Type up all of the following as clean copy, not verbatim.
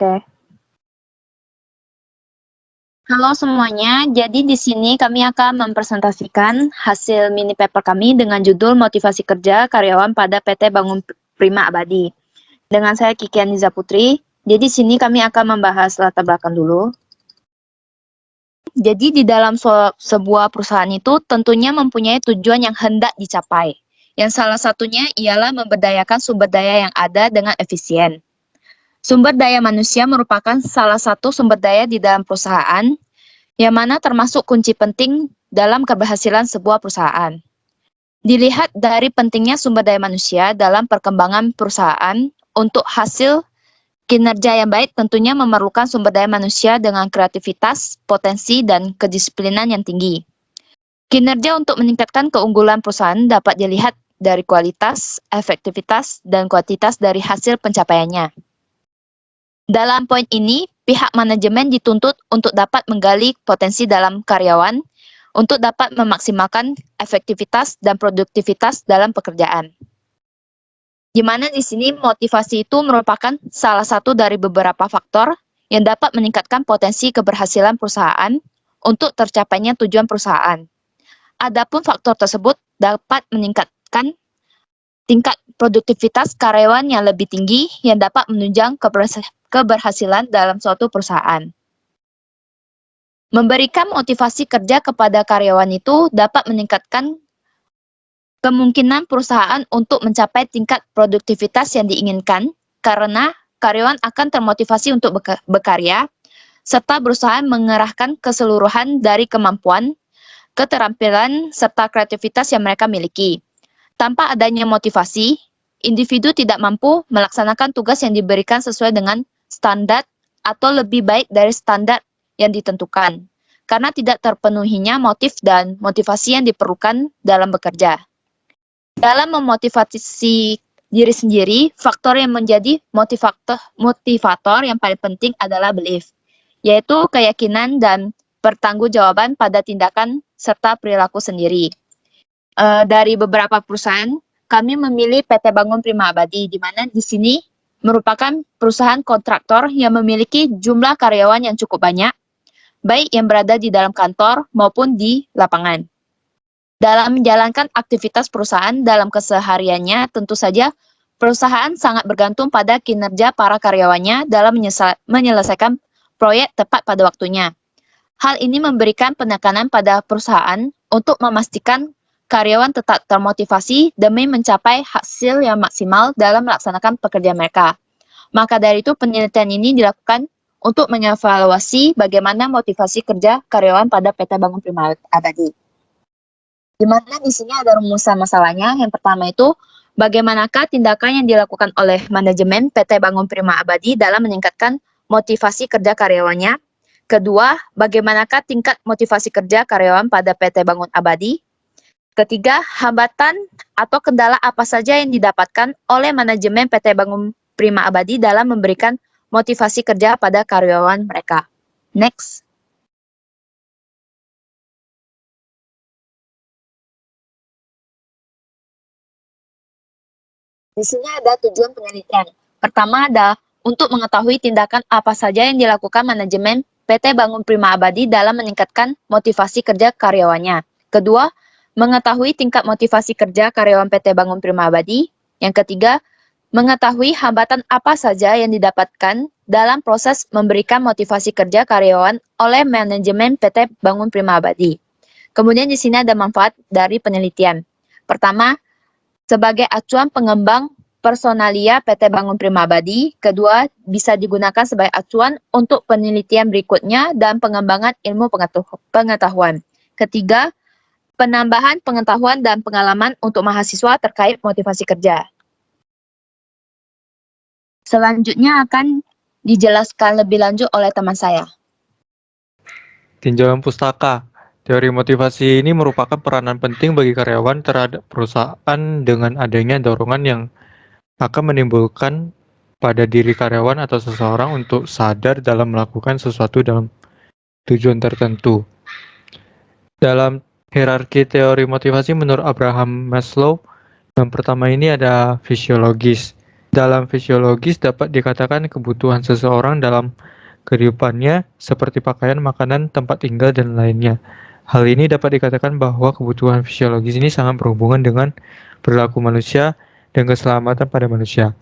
Oke. Halo semuanya, jadi di sini kami akan mempresentasikan hasil mini paper kami dengan judul Motivasi Kerja Karyawan pada PT Bangun Prima Abadi. Dengan saya Kiki Aniza Putri, jadi di sini kami akan membahas latar belakang dulu. Jadi di dalam sebuah perusahaan itu tentunya mempunyai tujuan yang hendak dicapai. Yang salah satunya ialah memberdayakan sumber daya yang ada dengan efisien. Sumber daya manusia merupakan salah satu sumber daya di dalam perusahaan yang mana termasuk kunci penting dalam keberhasilan sebuah perusahaan. Dilihat dari pentingnya sumber daya manusia dalam perkembangan perusahaan, untuk hasil kinerja yang baik tentunya memerlukan sumber daya manusia dengan kreativitas, potensi, dan kedisiplinan yang tinggi. Kinerja untuk meningkatkan keunggulan perusahaan dapat dilihat dari kualitas, efektivitas, dan kuantitas dari hasil pencapaiannya. Dalam poin ini, pihak manajemen dituntut untuk dapat menggali potensi dalam karyawan untuk dapat memaksimalkan efektivitas dan produktivitas dalam pekerjaan. Di mana di sini motivasi itu merupakan salah satu dari beberapa faktor yang dapat meningkatkan potensi keberhasilan perusahaan untuk tercapainya tujuan perusahaan. Adapun faktor tersebut dapat meningkatkan tingkat produktivitas karyawan yang lebih tinggi yang dapat menunjang keberhasilan dalam suatu perusahaan. Memberikan motivasi kerja kepada karyawan itu dapat meningkatkan kemungkinan perusahaan untuk mencapai tingkat produktivitas yang diinginkan karena karyawan akan termotivasi untuk berkarya serta berusaha mengerahkan keseluruhan dari kemampuan, keterampilan, serta kreativitas yang mereka miliki. Tanpa adanya motivasi, individu tidak mampu melaksanakan tugas yang diberikan sesuai dengan standar atau lebih baik dari standar yang ditentukan, karena tidak terpenuhinya motif dan motivasi yang diperlukan dalam bekerja. Dalam memotivasi diri sendiri, faktor yang menjadi motivator yang paling penting adalah belief, yaitu keyakinan dan pertanggungjawaban pada tindakan serta perilaku sendiri. Dari beberapa perusahaan, kami memilih PT Bangun Prima Abadi, di mana di sini merupakan perusahaan kontraktor yang memiliki jumlah karyawan yang cukup banyak, baik yang berada di dalam kantor maupun di lapangan. Dalam menjalankan aktivitas perusahaan dalam kesehariannya, tentu saja perusahaan sangat bergantung pada kinerja para karyawannya dalam menyelesaikan proyek tepat pada waktunya. Hal ini memberikan penekanan pada perusahaan untuk memastikan karyawan tetap termotivasi demi mencapai hasil yang maksimal dalam melaksanakan pekerjaan mereka. Maka dari itu penelitian ini dilakukan untuk mengevaluasi bagaimana motivasi kerja karyawan pada PT Bangun Prima Abadi. Di mana di sini ada rumusan masalahnya. Yang pertama itu, bagaimanakah tindakan yang dilakukan oleh manajemen PT Bangun Prima Abadi dalam meningkatkan motivasi kerja karyawannya. Kedua, bagaimanakah tingkat motivasi kerja karyawan pada PT Bangun Abadi. Ketiga, hambatan atau kendala apa saja yang didapatkan oleh manajemen PT Bangun Prima Abadi dalam memberikan motivasi kerja pada karyawan mereka. Next. Di sini ada tujuan penelitian. Pertama ada untuk mengetahui tindakan apa saja yang dilakukan manajemen PT Bangun Prima Abadi dalam meningkatkan motivasi kerja karyawannya. Kedua, mengetahui tingkat motivasi kerja karyawan PT Bangun Prima Abadi. Yang ketiga, mengetahui hambatan apa saja yang didapatkan dalam proses memberikan motivasi kerja karyawan oleh manajemen PT Bangun Prima Abadi. Kemudian di sini ada manfaat dari penelitian. Pertama, sebagai acuan pengembang personalia PT Bangun Prima Abadi. Kedua, bisa digunakan sebagai acuan untuk penelitian berikutnya dan pengembangan ilmu pengetahuan. Ketiga, penambahan pengetahuan dan pengalaman untuk mahasiswa terkait motivasi kerja. Selanjutnya akan dijelaskan lebih lanjut oleh teman saya. Tinjauan pustaka. Teori motivasi ini merupakan peranan penting bagi karyawan terhadap perusahaan dengan adanya dorongan yang akan menimbulkan pada diri karyawan atau seseorang untuk sadar dalam melakukan sesuatu dalam tujuan tertentu. Dalam hierarki teori motivasi menurut Abraham Maslow, yang pertama ini ada fisiologis. Dalam fisiologis dapat dikatakan kebutuhan seseorang dalam kehidupannya seperti pakaian, makanan, tempat tinggal, dan lainnya. Hal ini dapat dikatakan bahwa kebutuhan fisiologis ini sangat berhubungan dengan perilaku manusia dan keselamatan pada manusia.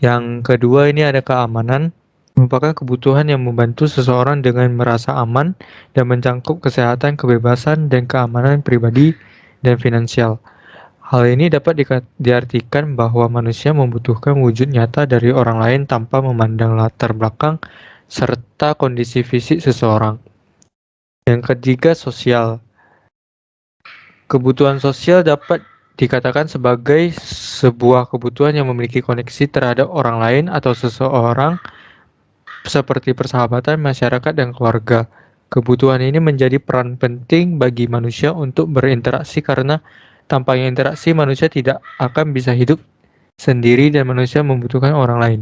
Yang kedua ini ada keamanan, merupakan kebutuhan yang membantu seseorang dengan merasa aman dan mencakup kesehatan, kebebasan, dan keamanan pribadi dan finansial. Hal ini dapat diartikan bahwa manusia membutuhkan wujud nyata dari orang lain tanpa memandang latar belakang serta kondisi fisik seseorang. Yang ketiga, sosial. Kebutuhan sosial dapat dikatakan sebagai sebuah kebutuhan yang memiliki koneksi terhadap orang lain atau seseorang seperti persahabatan, masyarakat, dan keluarga. Kebutuhan ini menjadi peran penting bagi manusia untuk berinteraksi karena tanpa interaksi manusia tidak akan bisa hidup sendiri dan manusia membutuhkan orang lain.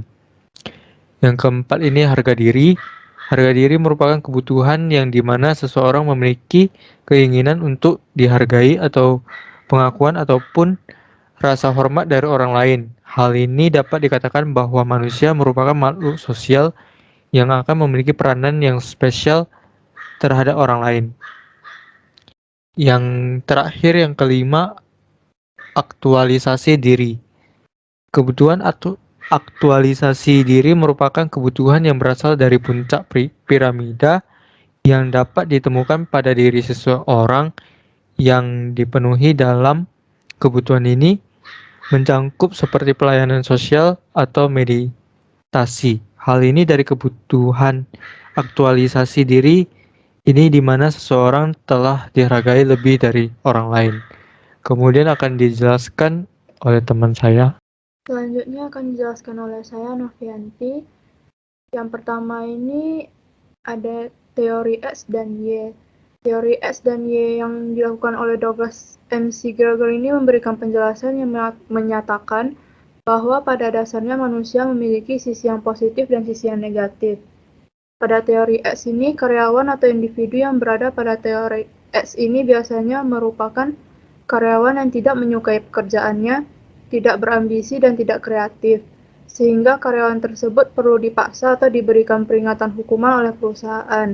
Yang keempat ini harga diri. Harga diri merupakan kebutuhan yang dimana seseorang memiliki keinginan untuk dihargai atau pengakuan ataupun rasa hormat dari orang lain. Hal ini dapat dikatakan bahwa manusia merupakan makhluk sosial yang akan memiliki peranan yang spesial terhadap orang lain. Yang terakhir, yang kelima, aktualisasi diri. Kebutuhan aktualisasi diri merupakan kebutuhan yang berasal dari puncak piramida yang dapat ditemukan pada diri seseorang yang dipenuhi dalam kebutuhan ini mencangkup seperti pelayanan sosial atau meditasi. Hal ini dari kebutuhan aktualisasi diri ini di mana seseorang telah dihargai lebih dari orang lain. Kemudian akan dijelaskan oleh teman saya. Selanjutnya akan dijelaskan oleh saya, Novianti. Yang pertama ini ada teori X dan Y. Teori X dan Y yang dilakukan oleh Douglas McGregor ini memberikan penjelasan yang menyatakan bahwa pada dasarnya manusia memiliki sisi yang positif dan sisi yang negatif. Pada teori X ini, karyawan atau individu yang berada pada teori X ini biasanya merupakan karyawan yang tidak menyukai pekerjaannya, tidak berambisi, dan tidak kreatif, sehingga karyawan tersebut perlu dipaksa atau diberikan peringatan hukuman oleh perusahaan,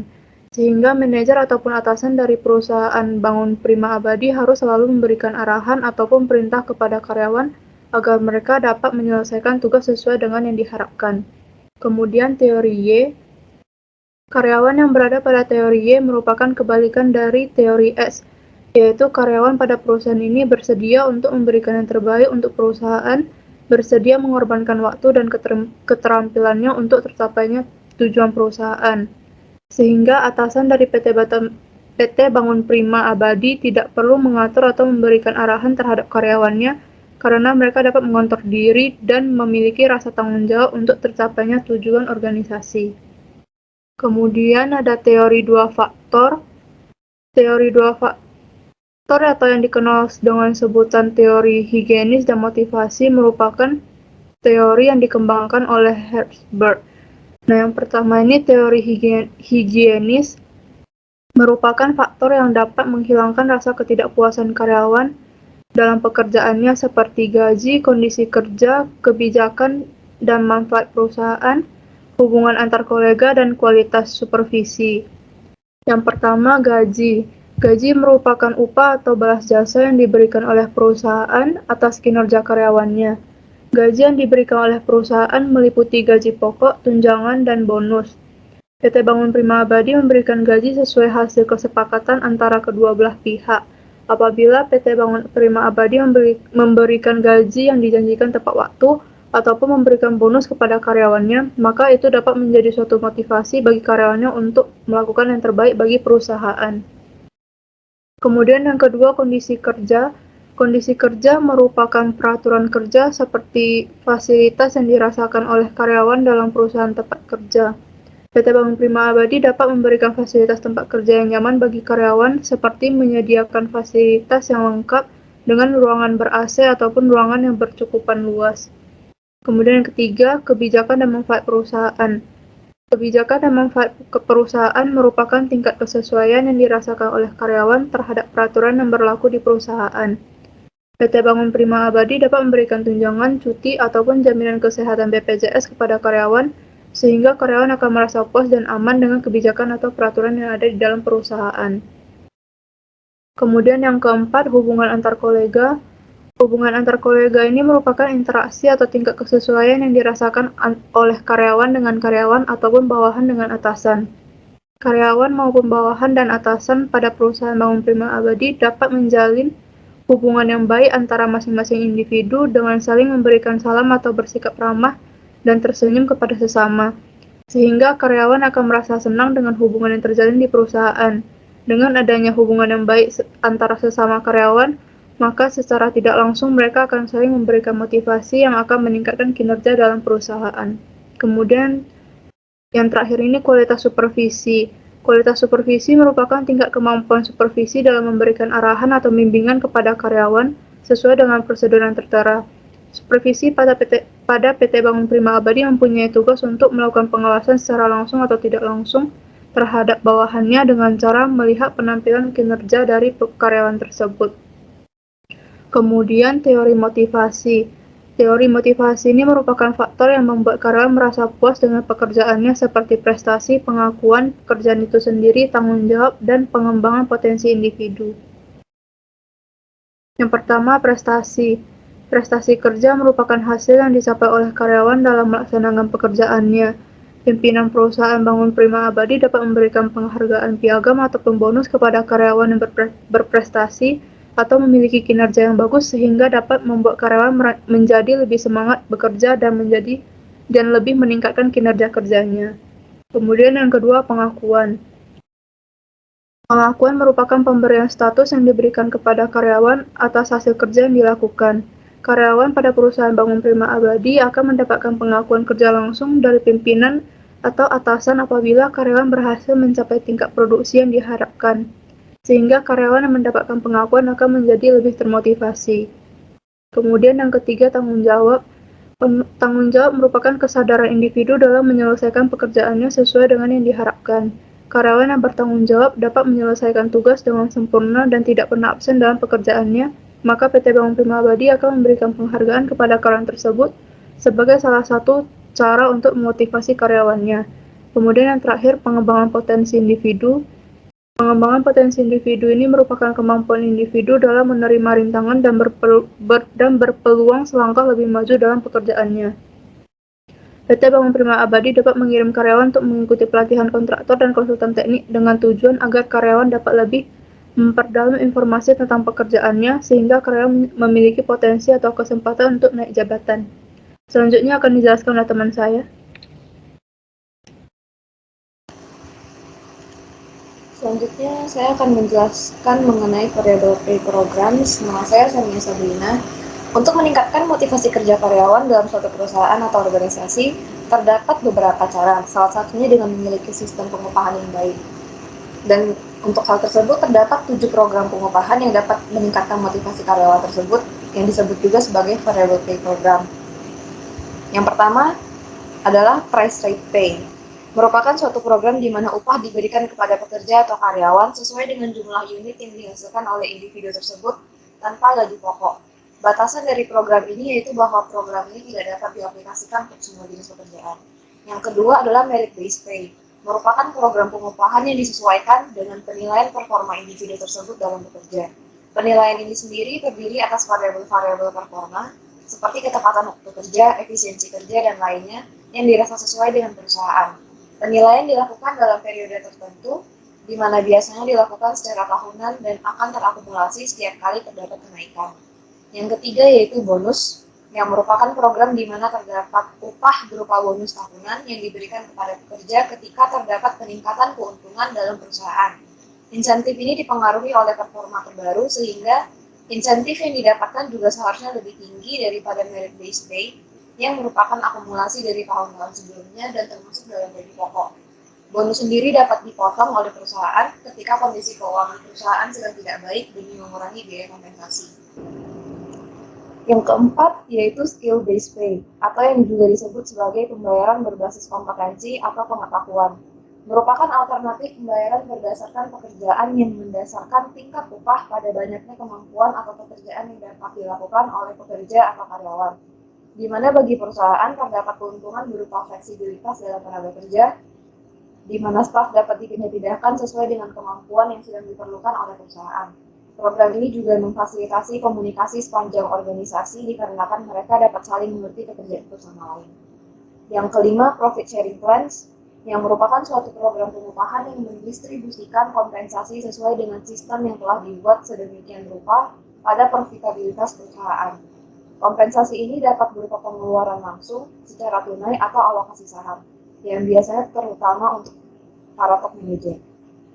sehingga manajer ataupun atasan dari perusahaan Bangun Prima Abadi harus selalu memberikan arahan ataupun perintah kepada karyawan agar mereka dapat menyelesaikan tugas sesuai dengan yang diharapkan. Kemudian teori Y, karyawan yang berada pada teori Y merupakan kebalikan dari teori X, yaitu karyawan pada perusahaan ini bersedia untuk memberikan yang terbaik untuk perusahaan, bersedia mengorbankan waktu dan keterampilannya untuk tercapainya tujuan perusahaan. Sehingga atasan dari PT Bangun Prima Abadi tidak perlu mengatur atau memberikan arahan terhadap karyawannya karena mereka dapat mengontrol diri dan memiliki rasa tanggung jawab untuk tercapainya tujuan organisasi. Kemudian ada teori dua faktor. Teori dua faktor atau yang dikenal dengan sebutan teori higienis dan motivasi merupakan teori yang dikembangkan oleh Herzberg. Nah, yang pertama ini teori higienis merupakan faktor yang dapat menghilangkan rasa ketidakpuasan karyawan dalam pekerjaannya seperti gaji, kondisi kerja, kebijakan dan manfaat perusahaan, hubungan antar kolega, dan kualitas supervisi. Yang pertama, gaji. Gaji merupakan upah atau balas jasa yang diberikan oleh perusahaan atas kinerja karyawannya. Gaji yang diberikan oleh perusahaan meliputi gaji pokok, tunjangan, dan bonus. PT Bangun Prima Abadi memberikan gaji sesuai hasil kesepakatan antara kedua belah pihak. Apabila PT Bangun Prima Abadi memberikan gaji yang dijanjikan tepat waktu, ataupun memberikan bonus kepada karyawannya, maka itu dapat menjadi suatu motivasi bagi karyawannya untuk melakukan yang terbaik bagi perusahaan. Kemudian yang kedua, kondisi kerja. Kondisi kerja merupakan peraturan kerja seperti fasilitas yang dirasakan oleh karyawan dalam perusahaan tempat kerja. PT Bangun Prima Abadi dapat memberikan fasilitas tempat kerja yang nyaman bagi karyawan seperti menyediakan fasilitas yang lengkap dengan ruangan ber-AC ataupun ruangan yang bercukupan luas. Kemudian yang ketiga, kebijakan dan manfaat perusahaan. Kebijakan dan manfaat perusahaan merupakan tingkat kesesuaian yang dirasakan oleh karyawan terhadap peraturan yang berlaku di perusahaan. PT Bangun Prima Abadi dapat memberikan tunjangan, cuti, ataupun jaminan kesehatan BPJS kepada karyawan, sehingga karyawan akan merasa puas dan aman dengan kebijakan atau peraturan yang ada di dalam perusahaan. Kemudian yang keempat, hubungan antar kolega. Hubungan antar kolega ini merupakan interaksi atau tingkat kesesuaian yang dirasakan oleh karyawan dengan karyawan ataupun bawahan dengan atasan. Karyawan maupun bawahan dan atasan pada perusahaan Bangun Prima Abadi dapat menjalin hubungan yang baik antara masing-masing individu dengan saling memberikan salam atau bersikap ramah dan tersenyum kepada sesama, sehingga karyawan akan merasa senang dengan hubungan yang terjalin di perusahaan. Dengan adanya hubungan yang baik antara sesama karyawan, maka secara tidak langsung mereka akan saling memberikan motivasi yang akan meningkatkan kinerja dalam perusahaan. Kemudian yang terakhir ini kualitas supervisi. Kualitas supervisi merupakan tingkat kemampuan supervisi dalam memberikan arahan atau bimbingan kepada karyawan sesuai dengan prosedur yang tertera. Supervisi pada PT Bangun Prima Abadi mempunyai tugas untuk melakukan pengawasan secara langsung atau tidak langsung terhadap bawahannya dengan cara melihat penampilan kinerja dari karyawan tersebut. Kemudian teori motivasi. Teori motivasi ini merupakan faktor yang membuat karyawan merasa puas dengan pekerjaannya seperti prestasi, pengakuan, pekerjaan itu sendiri, tanggung jawab, dan pengembangan potensi individu. Yang pertama, prestasi. Prestasi kerja merupakan hasil yang dicapai oleh karyawan dalam melaksanakan pekerjaannya. Pimpinan perusahaan Bangun Prima Abadi dapat memberikan penghargaan piagam ataupun bonus kepada karyawan yang berprestasi atau memiliki kinerja yang bagus sehingga dapat membuat karyawan menjadi lebih semangat bekerja dan lebih meningkatkan kinerja kerjanya. Kemudian yang kedua, pengakuan. Pengakuan merupakan pemberian status yang diberikan kepada karyawan atas hasil kerja yang dilakukan. Karyawan pada perusahaan Bangun Prima Abadi akan mendapatkan pengakuan kerja langsung dari pimpinan atau atasan apabila karyawan berhasil mencapai tingkat produksi yang diharapkan, sehingga karyawan yang mendapatkan pengakuan akan menjadi lebih termotivasi. Kemudian yang ketiga, tanggung jawab. Tanggung jawab merupakan kesadaran individu dalam menyelesaikan pekerjaannya sesuai dengan yang diharapkan. Karyawan yang bertanggung jawab dapat menyelesaikan tugas dengan sempurna dan tidak pernah absen dalam pekerjaannya, maka PT Bangun Prima Abadi akan memberikan penghargaan kepada karyawan tersebut sebagai salah satu cara untuk memotivasi karyawannya. Kemudian yang terakhir, pengembangan potensi individu. Pengembangan potensi individu ini merupakan kemampuan individu dalam menerima rintangan dan berpeluang selangkah lebih maju dalam pekerjaannya. PT Bangun Prima Abadi dapat mengirim karyawan untuk mengikuti pelatihan kontraktor dan konsultan teknik dengan tujuan agar karyawan dapat lebih memperdalam informasi tentang pekerjaannya sehingga karyawan memiliki potensi atau kesempatan untuk naik jabatan. Selanjutnya akan dijelaskan oleh teman saya. Selanjutnya, saya akan menjelaskan mengenai variable pay program. Nama saya Sania Sabrina. Untuk meningkatkan motivasi kerja karyawan dalam suatu perusahaan atau organisasi, terdapat beberapa cara, salah satunya dengan memiliki sistem pengupahan yang baik. Dan untuk hal tersebut, terdapat 7 program pengupahan yang dapat meningkatkan motivasi karyawan tersebut, yang disebut juga sebagai variable pay program. Yang pertama adalah price rate pay. Merupakan suatu program di mana upah diberikan kepada pekerja atau karyawan sesuai dengan jumlah unit yang dihasilkan oleh individu tersebut tanpa gaji pokok. Batasan dari program ini yaitu bahwa program ini tidak dapat diaplikasikan untuk semua jenis pekerjaan. Yang kedua adalah merit based pay. Merupakan program pengupahan yang disesuaikan dengan penilaian performa individu tersebut dalam bekerja. Penilaian ini sendiri terdiri atas variabel-variabel performa seperti ketepatan waktu kerja, efisiensi kerja, dan lainnya yang dirasa sesuai dengan perusahaan. Penilaian dilakukan dalam periode tertentu, di mana biasanya dilakukan secara tahunan dan akan terakumulasi setiap kali terdapat kenaikan. Yang ketiga yaitu bonus, yang merupakan program di mana terdapat upah berupa bonus tahunan yang diberikan kepada pekerja ketika terdapat peningkatan keuntungan dalam perusahaan. Insentif ini dipengaruhi oleh performa terbaru sehingga insentif yang didapatkan juga seharusnya lebih tinggi daripada merit based pay yang merupakan akumulasi dari tahun-tahun sebelumnya dan termasuk dalam gaji pokok. Bonus sendiri dapat dipotong oleh perusahaan ketika kondisi keuangan perusahaan sedang tidak baik demi mengurangi biaya kompensasi. Yang keempat yaitu skill based pay atau yang juga disebut sebagai pembayaran berbasis kompetensi atau pengetahuan. merupakan alternatif pembayaran berdasarkan pekerjaan yang mendasarkan tingkat upah pada banyaknya kemampuan atau pekerjaan yang dapat dilakukan oleh pekerja atau karyawan. Di mana bagi perusahaan terdapat keuntungan berupa fleksibilitas dalam tenaga kerja, di mana staf dapat dipindah-pindahkan sesuai dengan kemampuan yang sedang diperlukan oleh perusahaan. Program ini juga memfasilitasi komunikasi sepanjang organisasi dikarenakan mereka dapat saling mengerti pekerjaan bersama lain. Yang kelima, profit sharing plans, yang merupakan suatu program pengupahan yang mendistribusikan kompensasi sesuai dengan sistem yang telah dibuat sedemikian rupa pada profitabilitas perusahaan. Kompensasi ini dapat berupa pengeluaran langsung secara tunai atau alokasi saham, yang biasanya terutama untuk para top manager.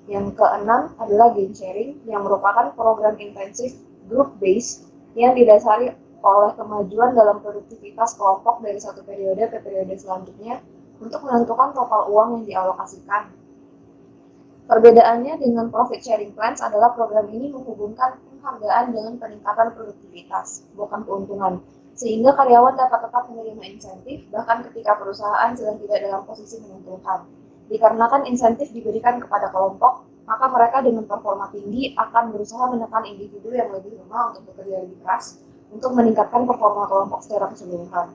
Yang keenam adalah gain sharing, yang merupakan program intensif group based yang didasari oleh kemajuan dalam produktivitas kelompok dari satu periode ke periode selanjutnya untuk menentukan total uang yang dialokasikan. Perbedaannya dengan profit sharing plans adalah program ini menghubungkan penghargaan dengan peningkatan produktivitas, bukan keuntungan, sehingga karyawan dapat tetap menerima insentif bahkan ketika perusahaan sedang tidak dalam posisi menguntungkan. Dikarenakan insentif diberikan kepada kelompok, maka mereka dengan performa tinggi akan berusaha menekan individu yang lebih lemah untuk bekerja lebih keras untuk meningkatkan performa kelompok secara keseluruhan.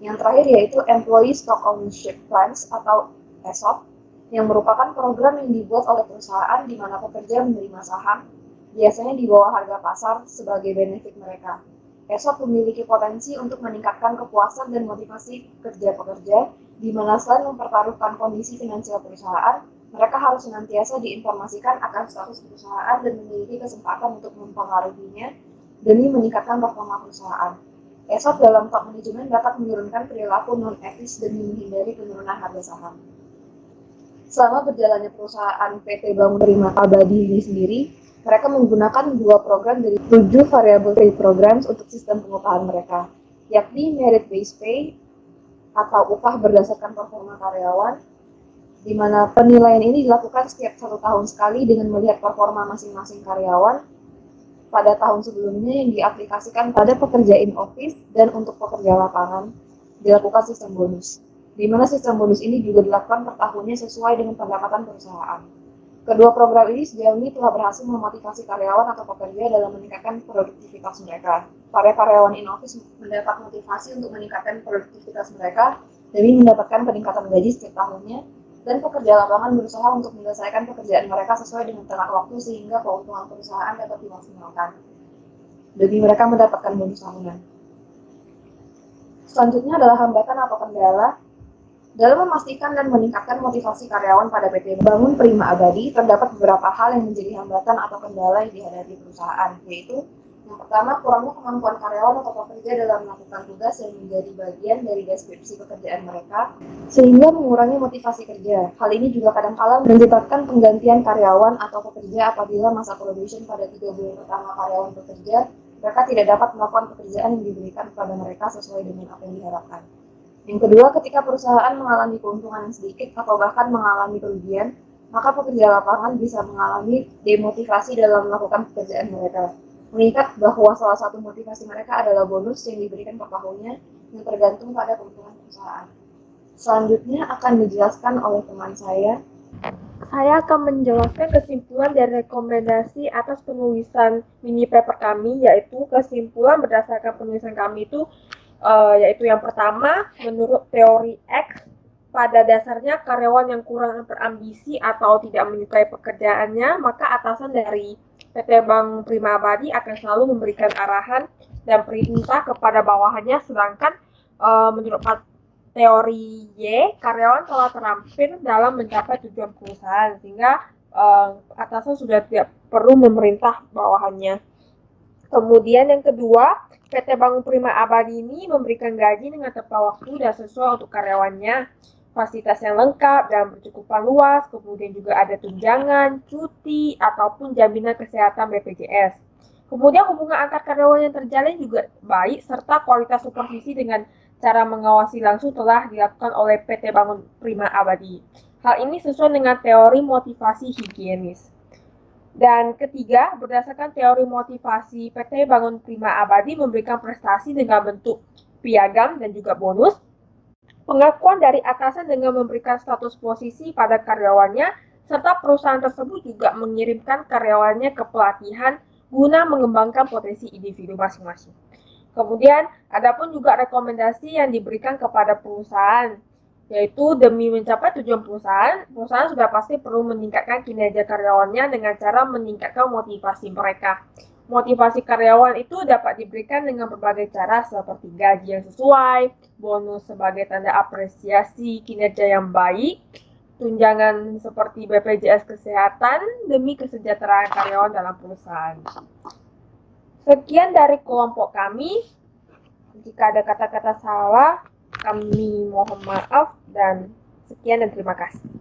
Yang terakhir yaitu Employee Stock Ownership Plans atau ESOP, yang merupakan program yang dibuat oleh perusahaan di mana pekerja menerima saham, biasanya di bawah harga pasar sebagai benefit mereka. ESOP memiliki potensi untuk meningkatkan kepuasan dan motivasi kerja pekerja, di mana selain mempertaruhkan kondisi finansial perusahaan, mereka harus senantiasa diinformasikan akan status perusahaan dan memiliki kesempatan untuk mempengaruhinya demi meningkatkan performa perusahaan. ESOP dalam top manajemen dapat menurunkan perilaku non-etis demi menghindari penurunan harga saham. Selama berjalannya perusahaan PT Bangun Prima Abadi ini sendiri, mereka menggunakan 2 program dari 7 variable pay programs untuk sistem pengupahan mereka, yakni merit based pay atau upah berdasarkan performa karyawan, di mana penilaian ini dilakukan setiap 1 tahun sekali dengan melihat performa masing-masing karyawan pada tahun sebelumnya yang diaplikasikan pada pekerja in office dan untuk pekerja lapangan dilakukan sistem bonus, di mana sistem bonus ini juga dilakukan per tahunnya sesuai dengan pendapatan perusahaan. Kedua program ini sejauh ini telah berhasil memotivasi karyawan atau pekerja dalam meningkatkan produktivitas mereka. Para karyawan in office mendapat motivasi untuk meningkatkan produktivitas mereka demi mendapatkan peningkatan gaji setiap tahunnya, dan pekerja lapangan berusaha untuk menyelesaikan pekerjaan mereka sesuai dengan tenggat waktu sehingga keuntungan perusahaan dapat dimaksimalkan demi mereka mendapatkan bonus tahunan. Selanjutnya adalah hambatan atau kendala. Dalam memastikan dan meningkatkan motivasi karyawan pada PT Bangun Prima Abadi, terdapat beberapa hal yang menjadi hambatan atau kendala yang dihadapi perusahaan, yaitu yang pertama, kurangnya kemampuan karyawan atau pekerja dalam melakukan tugas yang menjadi bagian dari deskripsi pekerjaan mereka, sehingga mengurangi motivasi kerja. Hal ini juga kadang-kala menyebabkan penggantian karyawan atau pekerja apabila masa probation pada 3 bulan pertama karyawan bekerja, mereka tidak dapat melakukan pekerjaan yang diberikan kepada mereka sesuai dengan apa yang diharapkan. Yang kedua, ketika perusahaan mengalami keuntungan yang sedikit atau bahkan mengalami kerugian, maka pekerja lapangan bisa mengalami demotivasi dalam melakukan pekerjaan mereka. Mengingat bahwa salah satu motivasi mereka adalah bonus yang diberikan per tahunnya yang tergantung pada keuntungan perusahaan. Selanjutnya akan dijelaskan oleh teman saya. Saya akan menjelaskan kesimpulan dan rekomendasi atas penulisan mini paper kami, yaitu kesimpulan berdasarkan penulisan kami itu yaitu yang pertama, menurut teori X, pada dasarnya karyawan yang kurang berambisi atau tidak menyukai pekerjaannya, maka atasan dari PT Bank Prima Abadi akan selalu memberikan arahan dan perintah kepada bawahannya, sedangkan menurut teori Y, karyawan telah terampil dalam mencapai tujuan perusahaan, sehingga atasan sudah tidak perlu memerintah bawahannya. Kemudian yang kedua, PT Bangun Prima Abadi ini memberikan gaji dengan tepat waktu dan sesuai untuk karyawannya, fasilitas yang lengkap dan berkecukupan luas, kemudian juga ada tunjangan, cuti, ataupun jaminan kesehatan BPJS. Kemudian hubungan antar karyawan yang terjalin juga baik, serta kualitas supervisi dengan cara mengawasi langsung telah dilakukan oleh PT Bangun Prima Abadi. Hal ini sesuai dengan teori motivasi higienis. Dan ketiga, berdasarkan teori motivasi, PT Bangun Prima Abadi memberikan prestasi dengan bentuk piagam dan juga bonus. Pengakuan dari atasan dengan memberikan status posisi pada karyawannya, serta perusahaan tersebut juga mengirimkan karyawannya ke pelatihan guna mengembangkan potensi individu masing-masing. Kemudian, ada pun juga rekomendasi yang diberikan kepada perusahaan, yaitu demi mencapai tujuan perusahaan, perusahaan sudah pasti perlu meningkatkan kinerja karyawannya dengan cara meningkatkan motivasi mereka. Motivasi karyawan itu dapat diberikan dengan berbagai cara seperti gaji yang sesuai, bonus sebagai tanda apresiasi kinerja yang baik, tunjangan seperti BPJS Kesehatan demi kesejahteraan karyawan dalam perusahaan. Sekian dari kelompok kami. Jika ada kata-kata salah, kami mohon maaf dan sekian dan terima kasih.